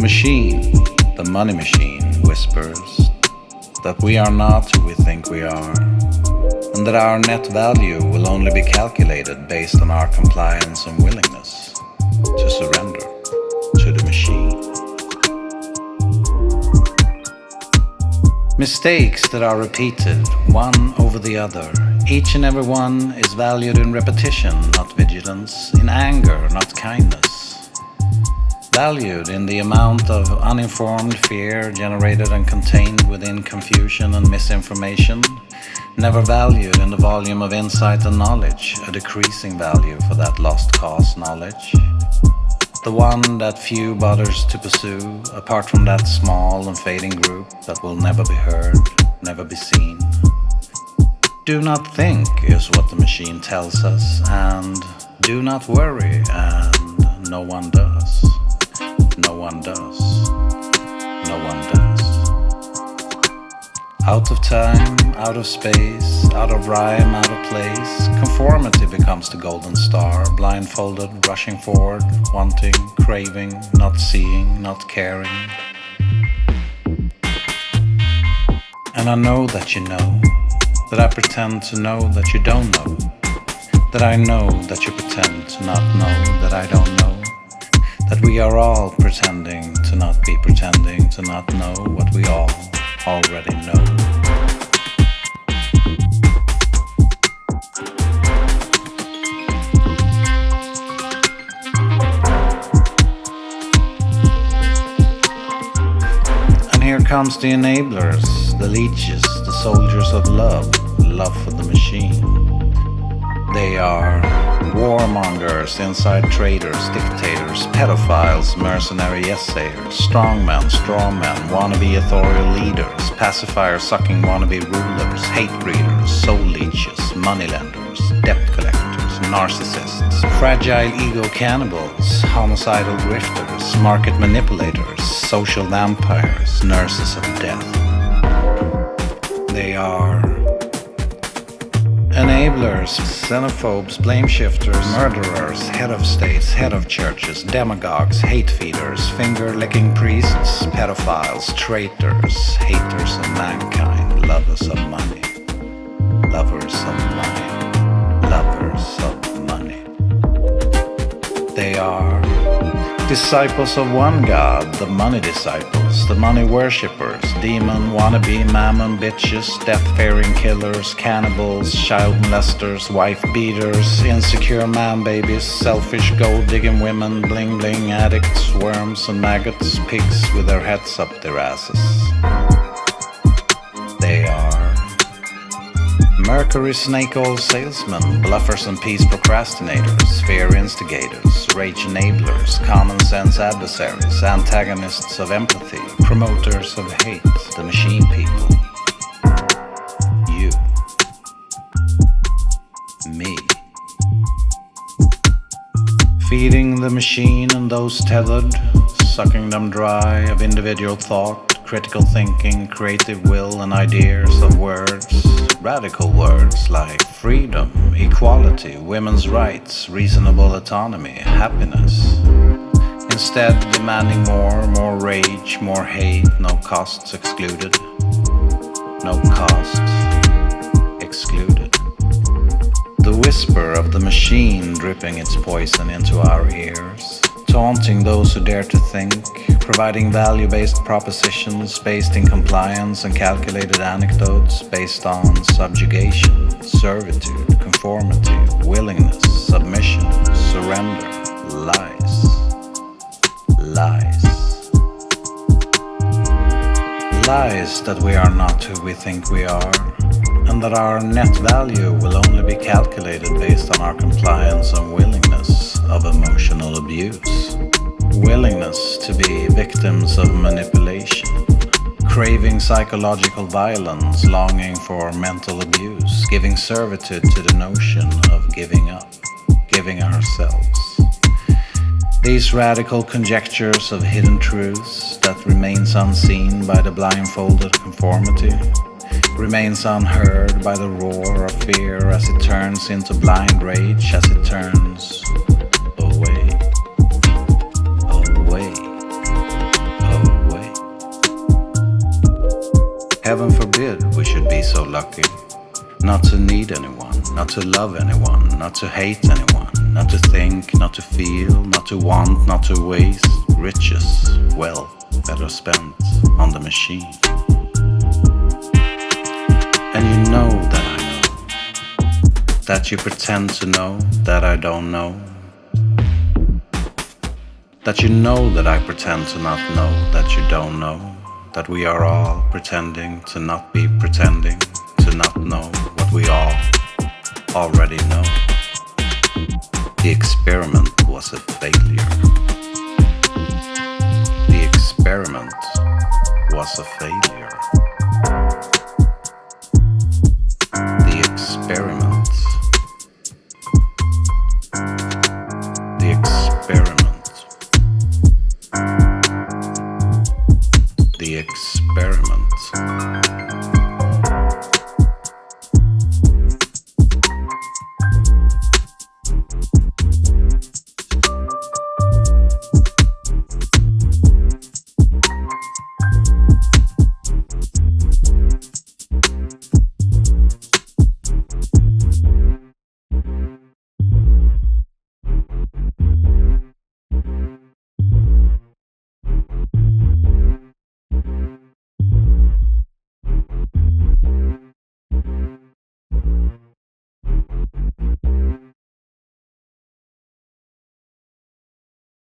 machine, the money machine, whispers that we are not who we think we are, and that our net value will only be calculated based on our compliance and willingness to surrender to the machine. Mistakes that are repeated, one over the other. Each and every one is valued in repetition, not vigilance, in anger, not kindness. Valued in the amount of uninformed fear generated and contained within confusion and misinformation. Never valued in the volume of insight and knowledge, a decreasing value for that lost cause knowledge. The one that few bothers to pursue, apart from that small and fading group that will never be heard, never be seen. Do not think is what the machine tells us, and do not worry, and no one does. No one does. No one does. Out of time, out of space, out of rhyme, out of place, conformity becomes the golden star, blindfolded, rushing forward, wanting, craving, not seeing, not caring. And I know that you know, that I pretend to know that you don't know, that I know that you pretend to not know that I don't know, that we are all pretending to not be pretending to not know what we all already know. And here comes the enablers, the leeches, the soldiers of love for the machine. They are warmongers, inside traders, dictators, pedophiles, mercenary essayers, strongmen, strawmen, wannabe authorial leaders, pacifier sucking wannabe rulers, hate breeders, soul leeches, moneylenders, debt collectors, narcissists, fragile ego cannibals, homicidal grifters, market manipulators, social vampires, nurses of death. They are enablers, xenophobes, blame shifters, murderers, head of states, head of churches, demagogues, hate feeders, finger-licking priests, pedophiles, traitors, haters of mankind, lovers of money, lovers of money, lovers of money. They are disciples of one God, the money disciples, the money worshippers, demon, wannabe, mammon, bitches, death-fearing killers, cannibals, child molesters, wife beaters, insecure man babies, selfish gold-digging women, bling-bling addicts, worms and maggots, pigs with their heads up their asses. They are Mercury snake oil salesmen, bluffers and peace procrastinators, fear instigators, rage enablers, common sense adversaries, antagonists of empathy, promoters of hate, the machine people. You. Me. Feeding the machine and those tethered, sucking them dry of individual thought, critical thinking, creative will and ideas of words. Radical words like freedom, equality, women's rights, reasonable autonomy, happiness. Instead, demanding more rage, more hate, no costs excluded. No costs excluded. The whisper of the machine dripping its poison into our ears, taunting those who dare to think, providing value-based propositions based in compliance and calculated anecdotes based on subjugation, servitude, conformity, willingness, submission, surrender, lies. Lies. Lies that we are not who we think we are, and that our net value will only be calculated based on our compliance and willingness of emotional abuse. Willingness to be victims of manipulation, craving psychological violence, longing for mental abuse, giving servitude to the notion of giving up, giving ourselves. These radical conjectures of hidden truths that remains unseen by the blindfolded conformity, remains unheard by the roar of fear as it turns into blind rage, as it turns away, away, heaven forbid we should be so lucky. Not to need anyone, not to love anyone, not to hate anyone, not to think, not to feel, not to want, not to waste riches, wealth, better spent on the machine. And you know that I know, that you pretend to know that I don't know, that you know that I pretend to not know that you don't know, that we are all pretending to not be pretending to not know what we all already know. The experiment was a failure. The experiment was a failure.